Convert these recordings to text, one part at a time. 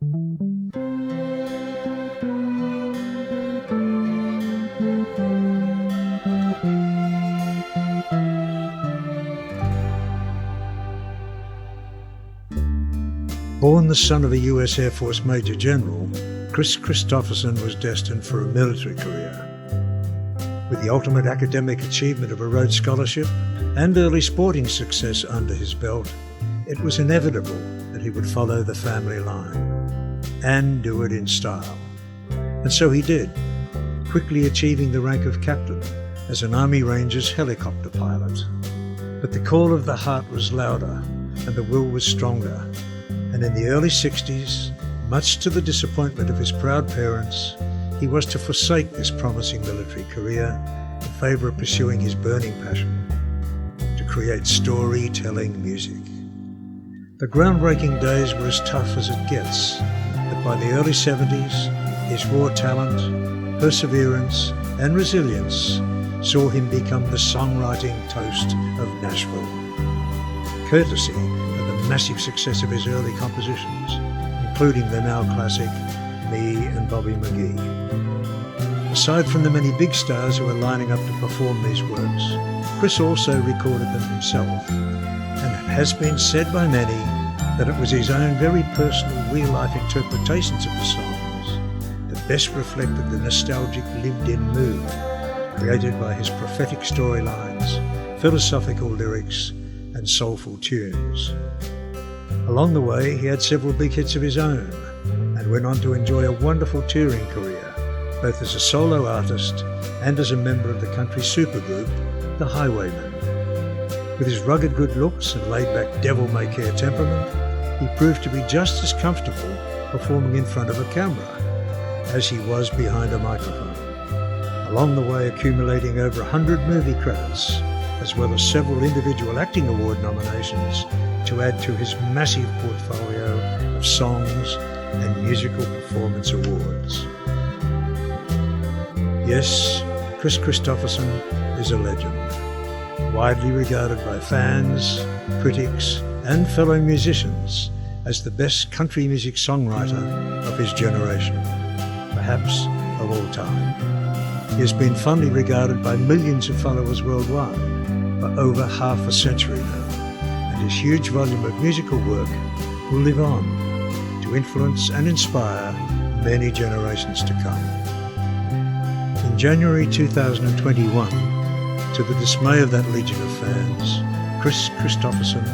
Born the son of a US Air Force Major General, Kris Kristofferson was destined for a military career. With the ultimate academic achievement of a Rhodes Scholarship and early sporting success under his belt, it was inevitable that he would follow the family line and do it in style. And so he did, quickly achieving the rank of captain as an Army Rangers helicopter pilot. But the call of the heart was louder and the will was stronger. And in the early 60s, much to the disappointment of his proud parents, he was to forsake this promising military career in favour of pursuing his burning passion, to create storytelling music. The groundbreaking days were as tough as it gets, but by the early 70s, his raw talent, perseverance and resilience saw him become the songwriting toast of Nashville, courtesy of the massive success of his early compositions, including the now classic Me and Bobby McGee. Aside from the many big stars who were lining up to perform these works, Kris also recorded them himself, and it has been said by many that it was his own very personal real-life interpretations of the songs that best reflected the nostalgic lived-in mood created by his prophetic storylines, philosophical lyrics and soulful tunes. Along the way, he had several big hits of his own and went on to enjoy a wonderful touring career, both as a solo artist and as a member of the country supergroup, the Highwaymen. With his rugged good looks and laid-back devil-may-care temperament, he proved to be just as comfortable performing in front of a camera as he was behind a microphone, along the way accumulating over 100 movie credits, as well as several individual acting award nominations to add to his massive portfolio of songs and musical performance awards. Yes, Kris Kristofferson is a legend, widely regarded by fans, critics and fellow musicians as the best country music songwriter of his generation, perhaps of all time. He has been fondly regarded by millions of followers worldwide for over half a century now, and his huge volume of musical work will live on to influence and inspire many generations to come. In January 2021, to the dismay of that legion of fans, Kris Kristofferson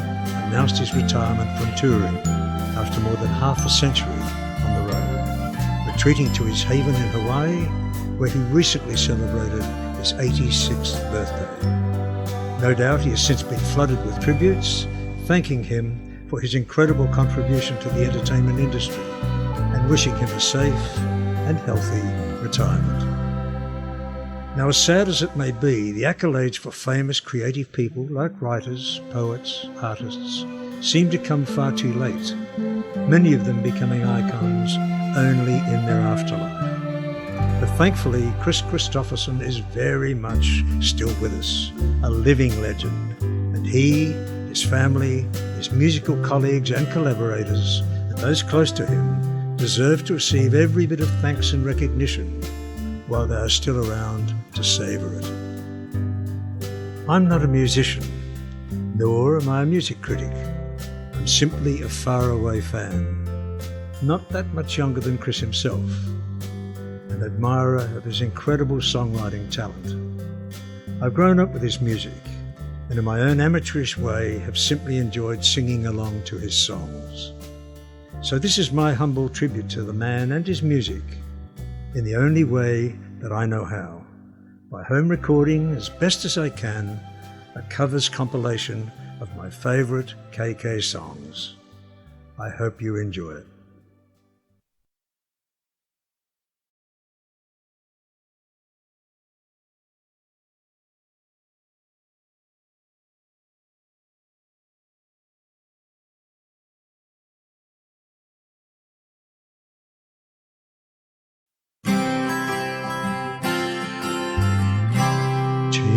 announced his retirement from touring after more than half a century on the road, retreating to his haven in Hawaii, where he recently celebrated his 86th birthday. No doubt he has since been flooded with tributes, thanking him for his incredible contribution to the entertainment industry and wishing him a safe and healthy retirement. Now, as sad as it may be, the accolades for famous creative people like writers, poets, artists seem to come far too late, many of them becoming icons only in their afterlife. But thankfully, Kris Kristofferson is very much still with us, a living legend, and he, his family, his musical colleagues and collaborators, and those close to him, deserve to receive every bit of thanks and recognition while they are still around to savour it. I'm not a musician, nor am I a music critic. I'm simply a faraway fan, not that much younger than Kris himself, an admirer of his incredible songwriting talent. I've grown up with his music, and in my own amateurish way have simply enjoyed singing along to his songs. So this is my humble tribute to the man and his music, in the only way that I know how, by home recording as best as I can, a covers compilation of my favourite KK songs. I hope you enjoy it.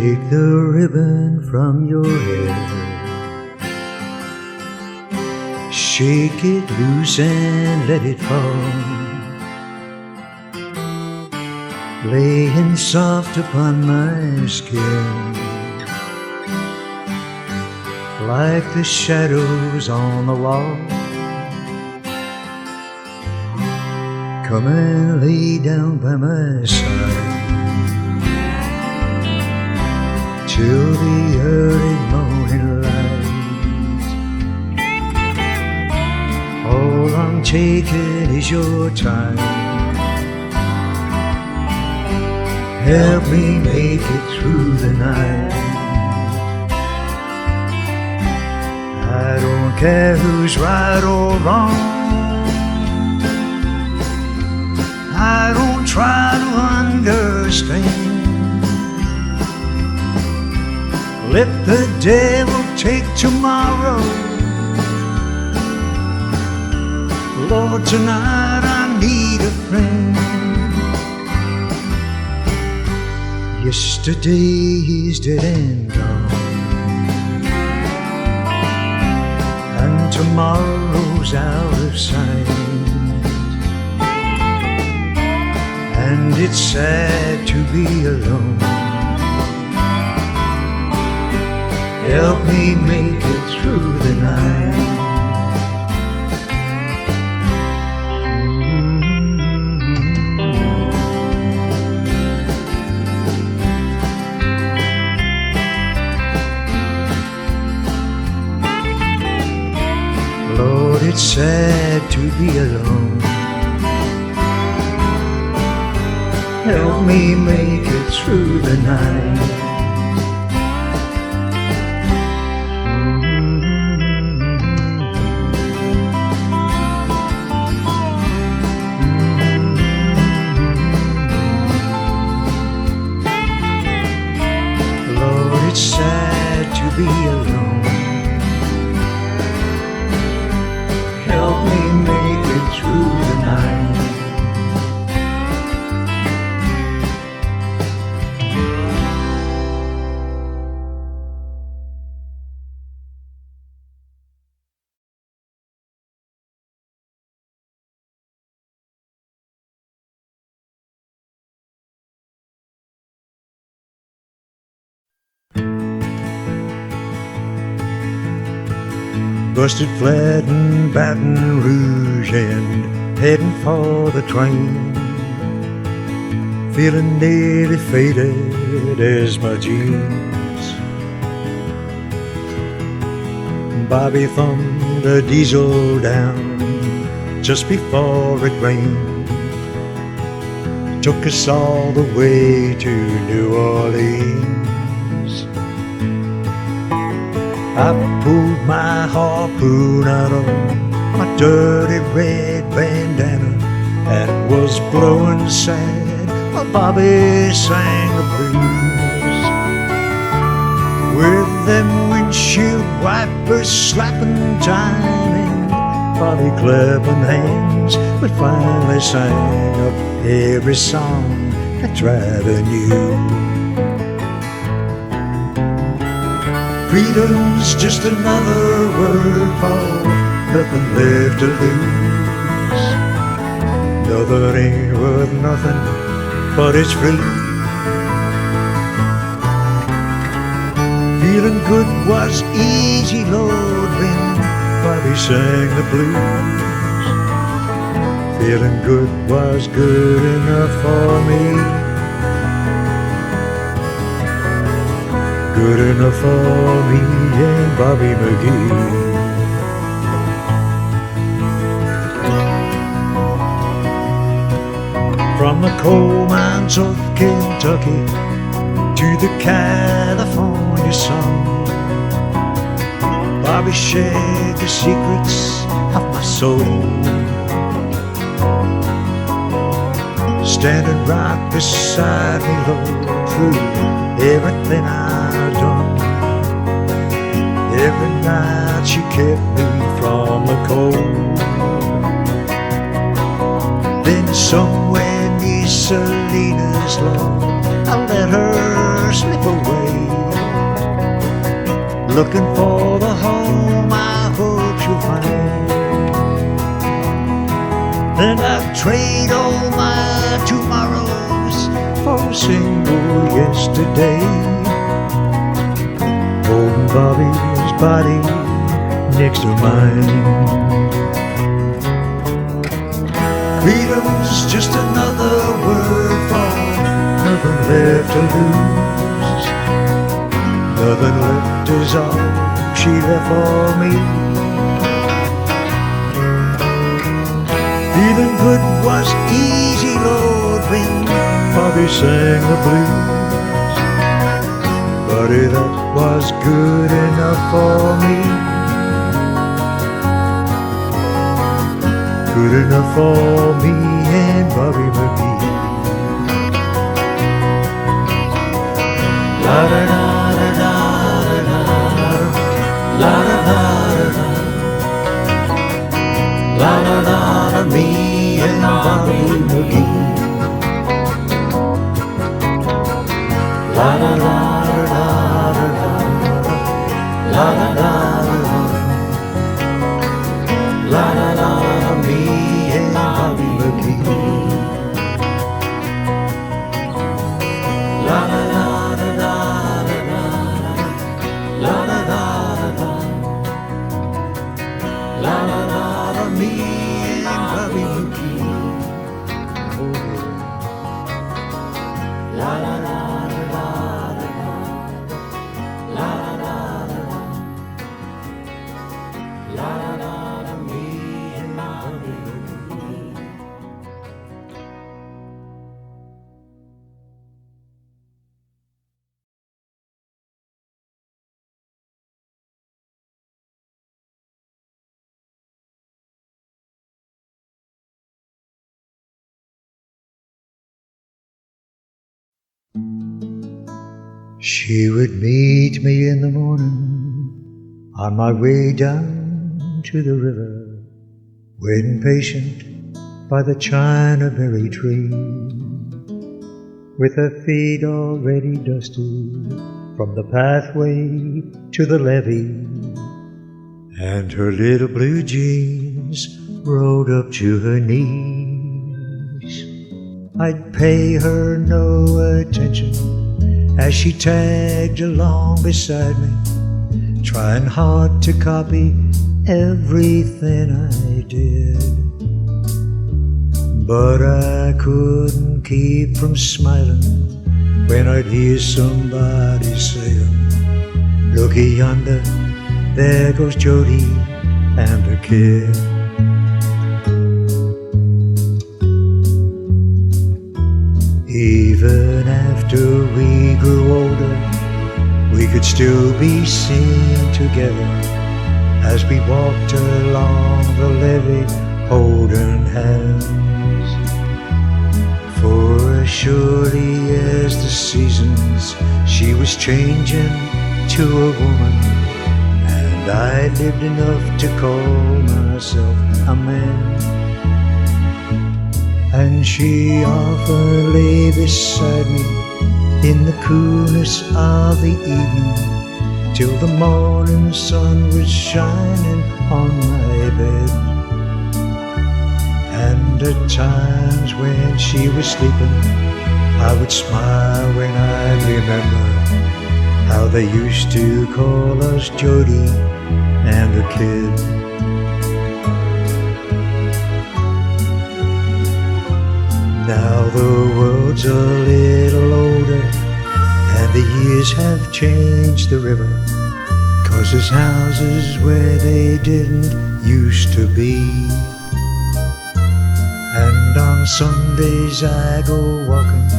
Take the ribbon from your hair, Shake it loose and let it fall, laying soft upon my skin, like the shadows on the wall. Come and lay down by my side till the early morning light. All I'm taking is your time. Help me make it through the night. I don't care who's right or wrong. I don't try to understand. Let the devil take tomorrow. Lord, tonight I need a friend. Yesterday is dead and gone, and tomorrow's out of sight. And it's sad to be alone. Help me make it through the night. Lord, it's sad to be alone. Help me make it through the night. Lord, it's sad to be alone. Help me make it through the night. Busted flat in Baton Rouge and heading for the train, feeling nearly faded as my jeans. Bobby thumbed a diesel down just before it rained, took us all the way to New Orleans. I pulled my harpoon out of my dirty red bandana and was blowing sad while Bobby sang the blues. With them windshield wipers slapping time and Bobby clapping hands, we finally sang up every song that Driver knew. Freedom's just another word for nothing left to lose. Nothing ain't worth nothing, but it's free. Feeling good was easy, Lord, when Bobby sang the blues. Feeling good was good enough for me. Good enough for me and Bobby McGee. From the coal mines of Kentucky to the California sun, Bobby shared the secrets of my soul, standing right beside me, Lord, through everything I've done. Every night she kept me from the cold. Then somewhere near Selena's lawn, I let her slip away, looking for the home I hope she'll find. And I'd trade all my tomorrows for a single yesterday. Holding Bobby's body next to mine. Freedom's just another word for nothing left to lose. Nothing left is all she left for me. Feeling good was easy, Lord, when Bobby sang the blues. Buddy, that was good enough for me. Good enough for me and Bobby McGee. La da da da da da la da da da la da da da me and Bobby McGee. La da da da da la da da da la da da me and Bobby McGee. La da da da da la da da da la da da me and Bobby McGee. Oh yeah. La da da da la da da da la da da me and Bobby McGee. She would meet me in the morning on my way down to the river, waiting patient by the china-berry tree, with her feet already dusty from the pathway to the levee, and her little blue jeans rolled up to her knees. I'd pay her no attention as she tagged along beside me, trying hard to copy everything I did. But I couldn't keep from smiling when I'd hear somebody saying, "Looky yonder, there goes Jody and her kid." Even after we grew older, we could still be seen together as we walked along the levee holding hands. For as surely as the seasons, she was changing to a woman, and I lived enough to call myself a man. And she often lay beside me in the coolness of the evening, till the morning sun was shining on my bed. And at times when she was sleeping, I would smile when I remember how they used to call us Jody and her kid. Now the world's a little older, and the years have changed the river, 'cause there's houses where they didn't used to be. And on Sundays I go walking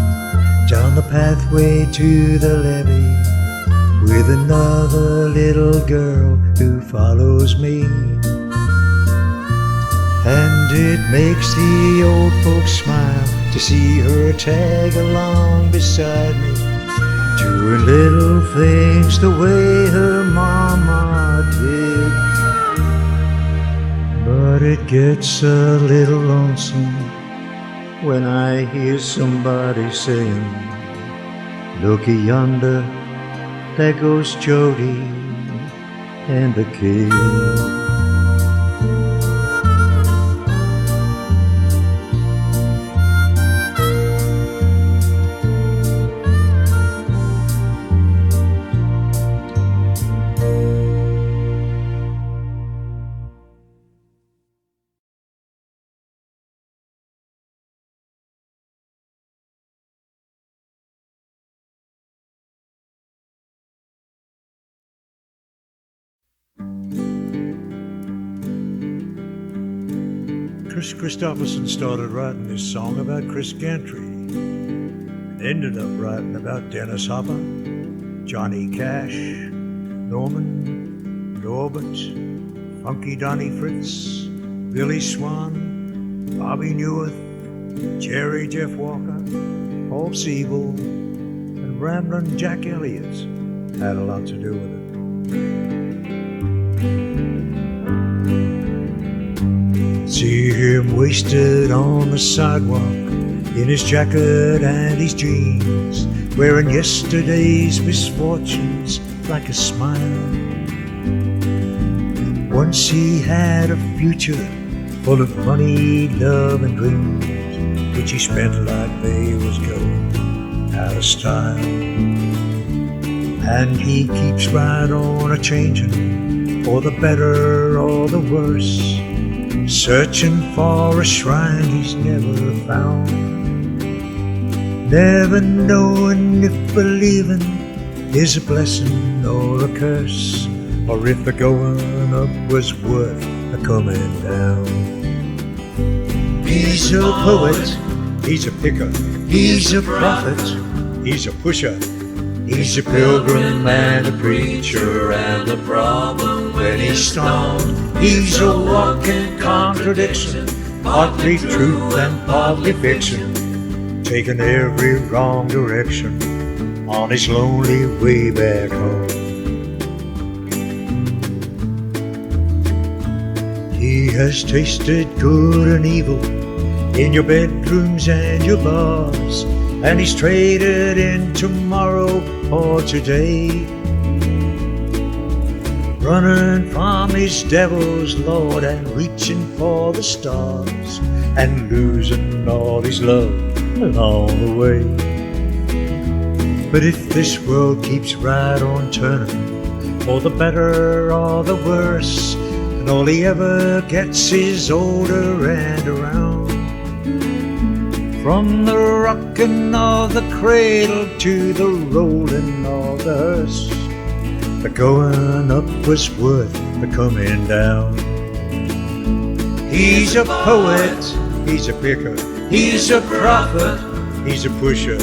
down the pathway to the levee with another little girl who follows me. And it makes the old folks smile to see her tag along beside me, doing little things the way her mama did. But it gets a little lonesome when I hear somebody saying, "Looky yonder, there goes Jody and the kid." Kris Kristofferson started writing this song about Chris Gantry and ended up writing about Dennis Hopper, Johnny Cash, Norman, Norbert, Funky Donnie Fritz, Billy Swan, Bobby Newirth, Jerry Jeff Walker, Paul Siebel, and Ramblin' Jack Elliott had a lot to do with it. See him wasted on the sidewalk in his jacket and his jeans, wearing yesterday's misfortunes like a smile. Once he had a future full of money, love and dreams, which he spent like they was going out of style. And he keeps right on a-changing, for the better or the worse, searching for a shrine he's never found, never knowing if believing is a blessing or a curse, or if the going up was worth the coming down. He's a poet, he's a picker, he's a prophet, he's a pusher, he's a pilgrim and a preacher, and the problem when he's stoned, he's a walking contradiction, partly truth and partly fiction, taking every wrong direction on his lonely way back home. He has tasted good and evil in your bedrooms and your bars, and he's traded in tomorrow for today, running from his devil's lord and reaching for the stars, and losing all his love along the way. But if this world keeps right on turning, for the better or the worse, and all he ever gets is older and around, from the rocking of the cradle to the rolling of the hearse, the going up was worth the coming down. He's a poet, he's a picker, he's a prophet, he's a pusher,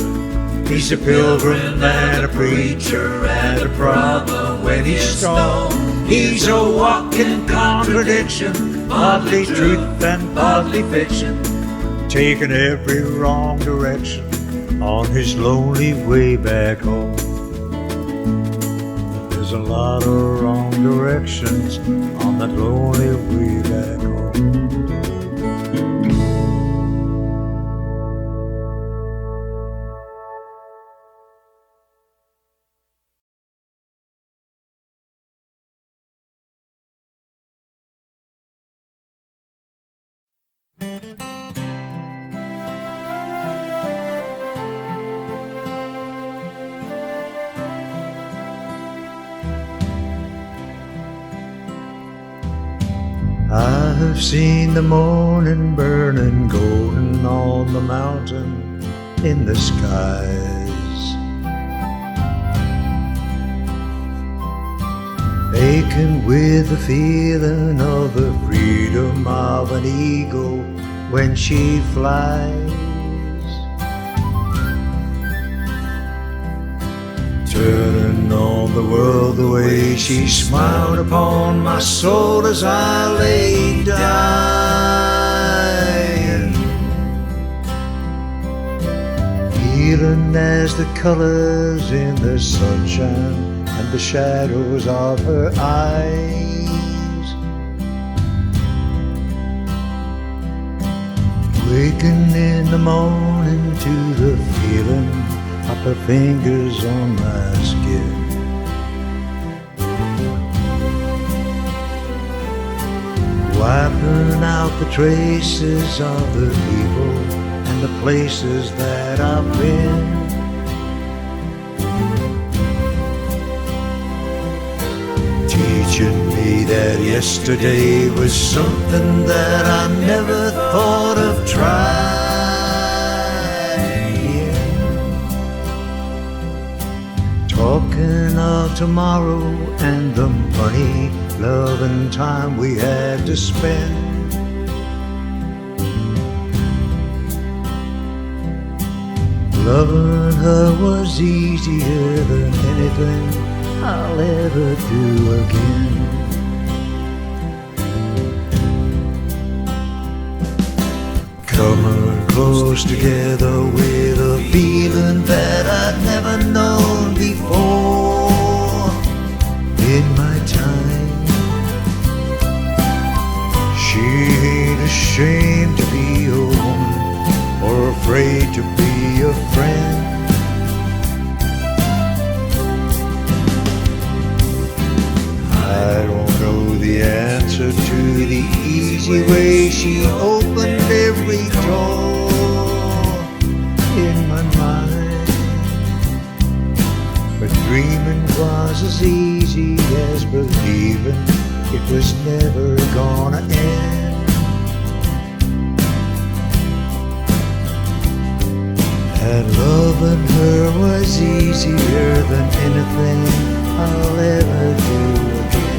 he's a pilgrim and a preacher, and a problem when he's stoned, he's a walking contradiction, partly truth and partly fiction, taking every wrong direction on his lonely way back home. There's a lot of wrong directions on that lonely way back home. I have seen the morning burning golden on the mountain in the skies, aching with the feeling of the freedom of an eagle when she flies, turning on the world the way she smiled upon my soul as I lay dying, healing as the colors in the sunshine and the shadows of her eyes, waking in the morning to the feeling of her fingers on my skin, wiping out the traces of the people and the places that I've been, teaching me that yesterday was something that I never thought of trying, talking of tomorrow and the money, love and time we had to spend, Loving her was easier than anything I'll ever do again. Coming close together with a feeling that I'd never known before in my time. She ain't ashamed to be a woman or afraid to be a friend. I don't know the answer to the easy way she opened every door in my mind, but dreaming was as easy as believing it was never gonna end. And loving her was easier than anything I'll ever do again.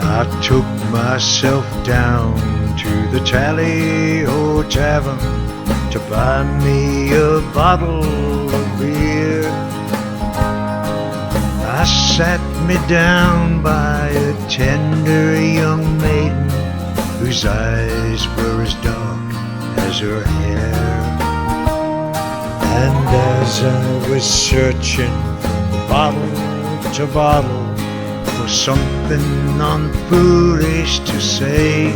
I took myself down to the Tally-Ho Tavern to buy me a bottle of beer. I sat me down by a tender young maiden whose eyes were as dark as her hair. And as I was searching from bottle to bottle for something unfoolish to say,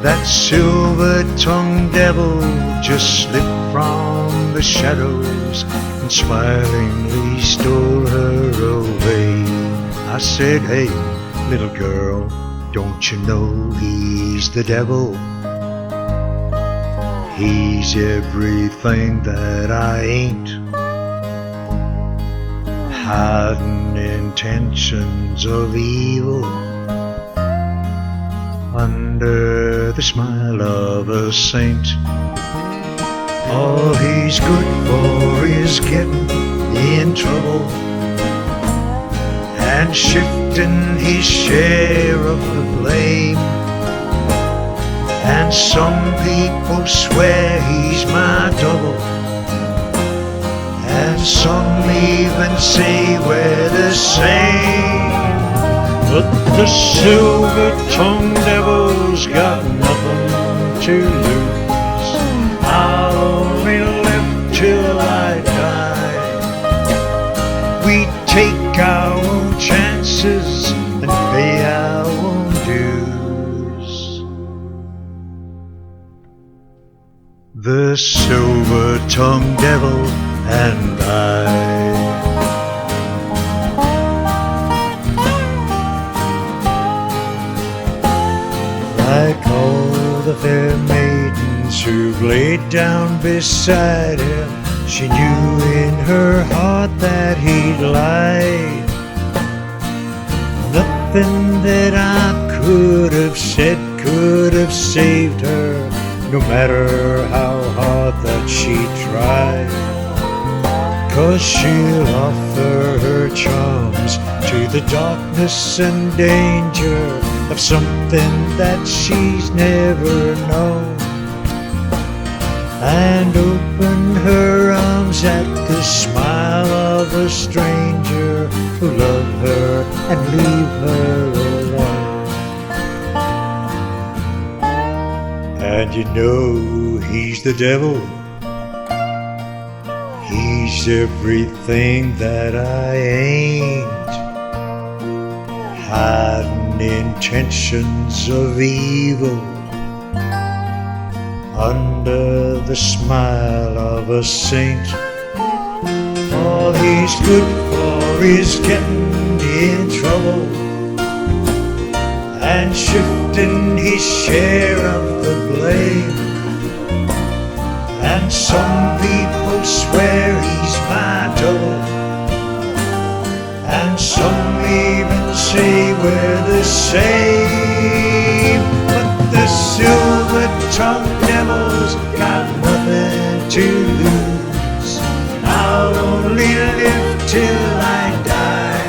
that silver-tongued devil just slipped from the shadows and smilingly stole her away. I said, "Hey, little girl, don't you know he's the devil? He's everything that I ain't, hiding intentions of evil under the smile of a saint. All he's good for is getting in trouble and shifting his share of the blame. And some people swear he's my double, and some even say we're the same. But the silver-tongued devil's got nothing to lose. I'll only live till I die. We take our own chances and pay our own dues. The silver-tongued devil and I. Like all the fair maidens who've laid down beside him, she knew in her heart that he'd lied. Nothing that I could have said could have saved her, no matter how hard that she tried. 'Cause she'll offer her charms to the darkness and danger of something that she's never known, and open her arms at the smile of a stranger who love her and leave her alone. And you know he's the devil. He's everything that I ain't. Hiding intentions of evil under the smile of a saint. All he's good for is getting in trouble and shifting his share of the blame. And some people swear he's my double, and some even say we're the same. But the silver-tongued devil's got nothing to lose. I'll only live till I die.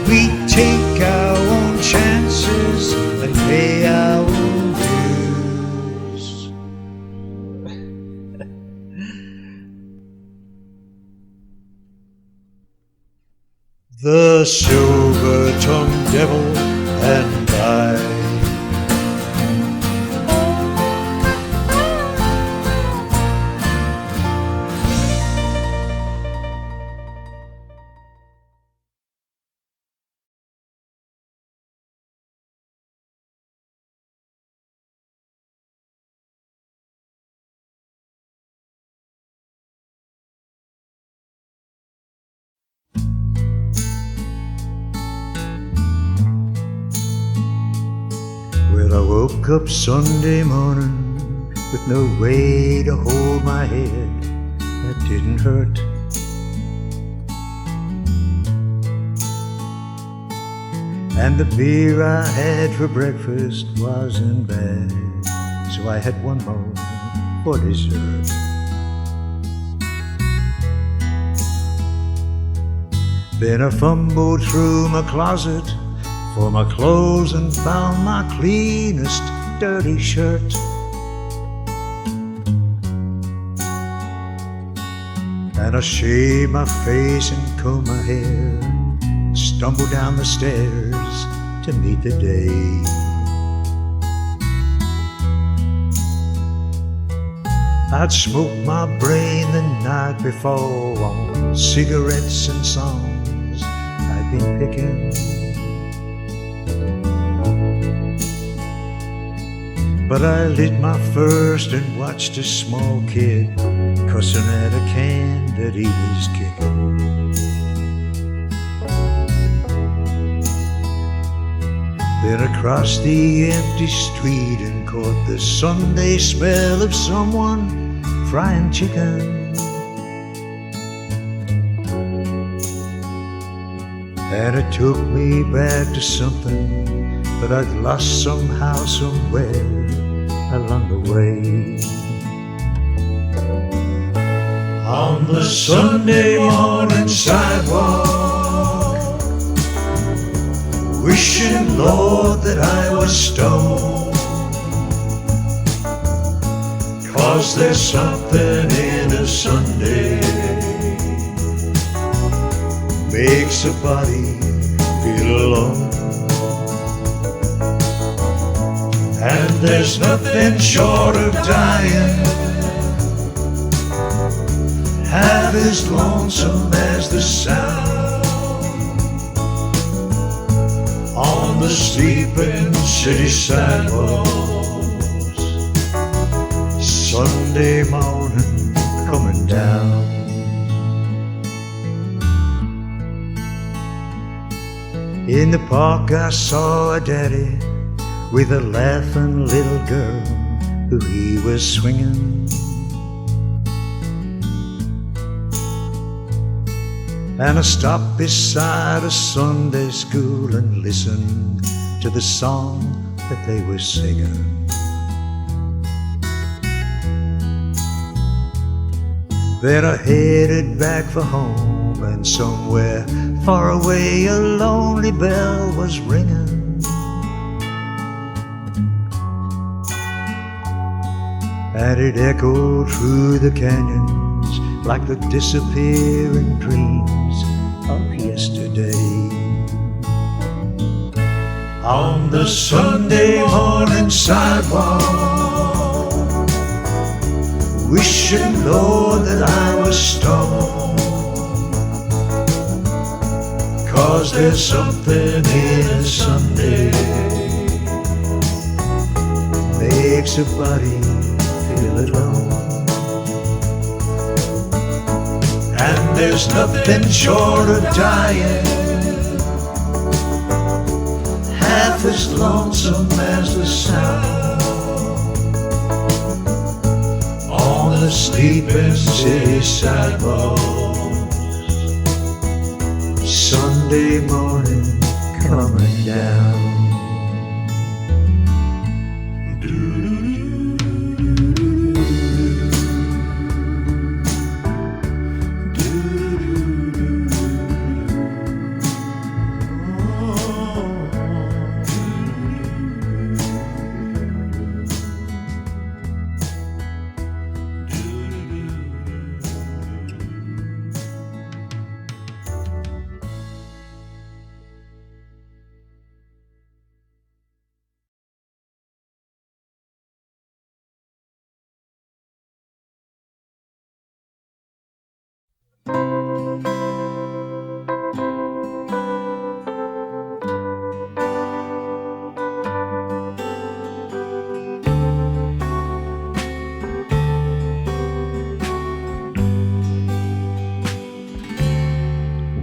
We take our own chances and pay our own dues. The silver-tongued devil and I. Well, I woke up Sunday morning with no way to hold my head that didn't hurt. And the beer I had for breakfast wasn't bad, so I had one more for dessert. Then I fumbled through my closet for my clothes and found my cleanest dirty shirt. And I shaved my face and combed my hair, stumbled down the stairs to meet the day. I'd smoked my brain the night before on cigarettes and songs I'd been picking. But I lit my first and watched a small kid cussing at a can that he was kicking. Then I crossed the empty street and caught the Sunday smell of someone frying chicken. And it took me back to something that I'd lost somehow, somewhere along the way. On the Sunday morning sidewalk, wishing, Lord, that I was stoned, 'cause there's something in a Sunday makes a body feel alone. And there's nothing short of dying half as lonesome as the sound on the sleeping city sidewalks. Sunday morning coming down. In the park I saw a daddy with a laughing little girl who he was swinging. And I stopped beside a Sunday school and listened to the song that they were singing. Then I headed back for home, and somewhere far away a lonely bell was ringing. And it echoed through the canyons like the disappearing dreams of yesterday. on the Sunday morning sidewalk, wishing, Lord, that I was stoned. 'Cause there's something in Sunday makes a body feel at home. And there's nothing short of dying half as lonesome as the sound on the sleeping city sidewalk. Sunday morning coming down.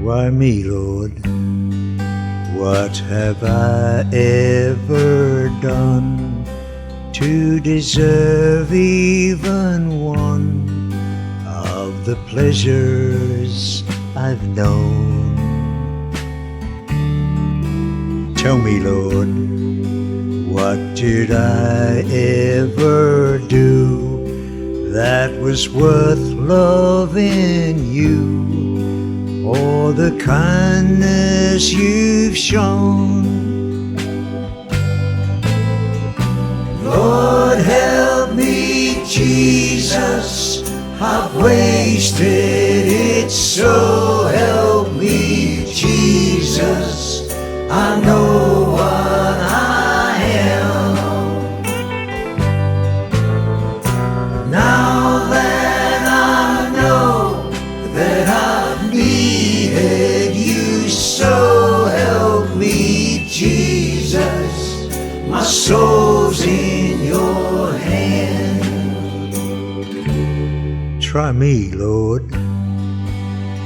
Why me, Lord? What have I ever done to deserve even one of the pleasures I've known? Tell me, Lord, what did I ever do that was worth loving you? Or the kindness you've shown? Lord, help me, Jesus, I've wasted it, so help me, Jesus, I know what I am. Now that I know that I've needed you, so help me, Jesus, my soul's in your hand. Try me, Lord,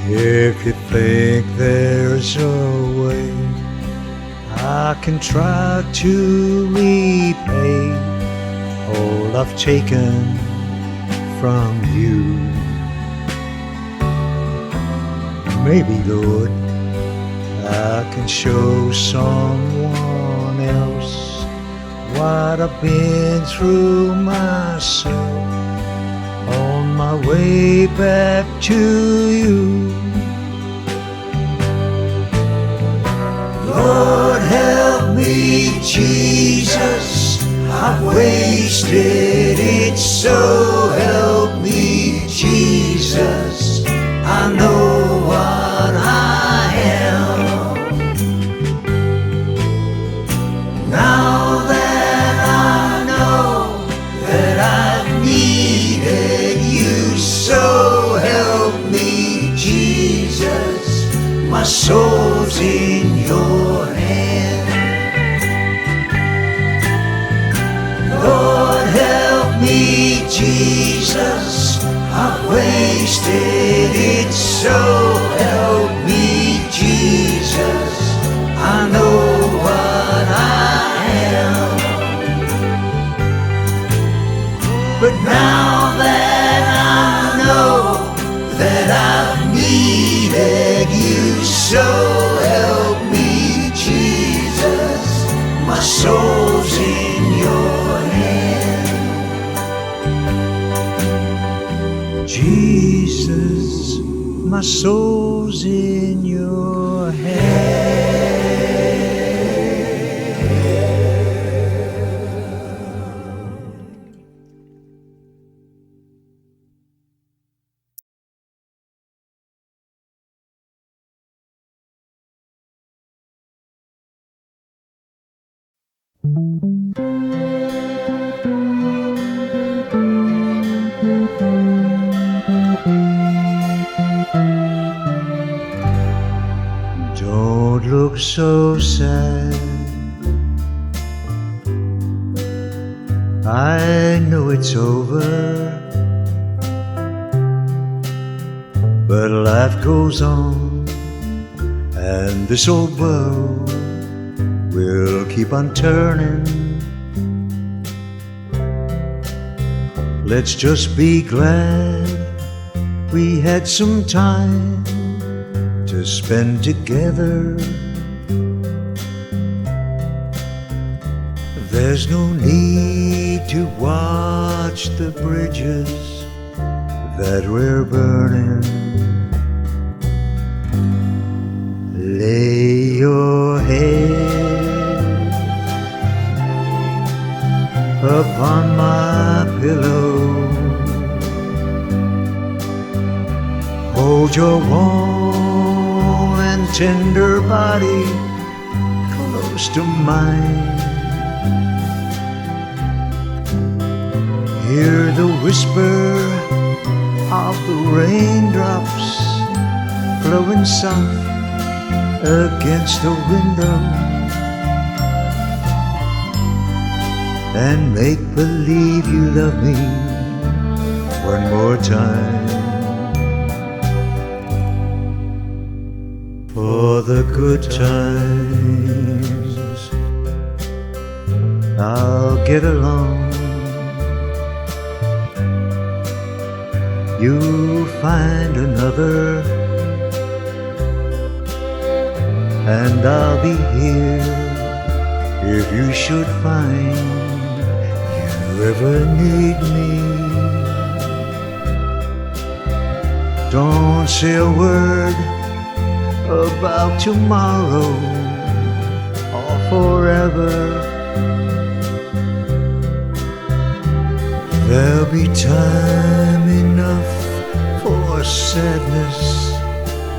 if you think there's a way I can try to repay all I've taken from you. Maybe, Lord, I can show someone else what I've been through myself on my way back to you. Lord, help me, Jesus, I've wasted it, so help me, Jesus, I know what I am. Now that I know that I've needed you, so help me, Jesus, my soul's in your hand. Lord, help me, Jesus, I've wasted it, so help me, Jesus, I know what I am. But now that I know that I've needed you, so help me, Jesus, my soul's in your hand. Jesus, my soul's in your hand. Don't look so sad. I know it's over, but life goes on, and this old world will keep on turning. Let's just be glad we had some time to spend together. There's no need to watch the bridges that we're burning. Lay your head upon my pillow. Hold your warm and tender body close to mine. Hear the whisper of the raindrops flowing soft against the window, and make believe you love me one more time. For the good times I'll get along. You'll find another, and I'll be here if you should find you ever need me. Don't say a word about tomorrow or forever. There'll be time enough for sadness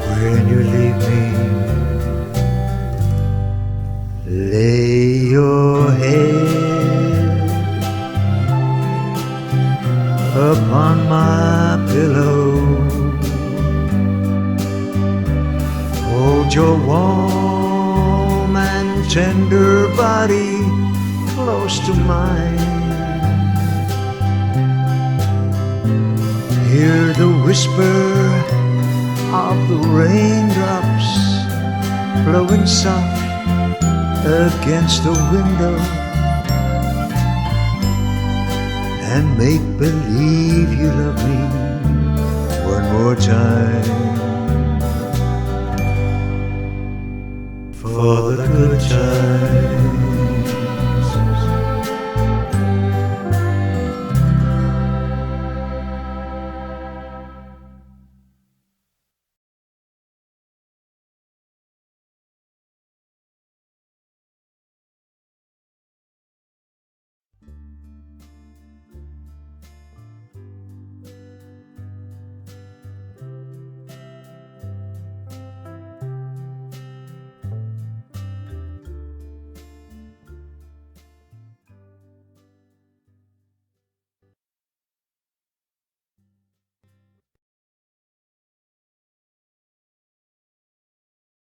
when you leave me. Lay your head upon my pillow. Hold your warm and tender body close to mine. Hear the whisper of the raindrops flowing soft against the window, and make believe you love me one more time.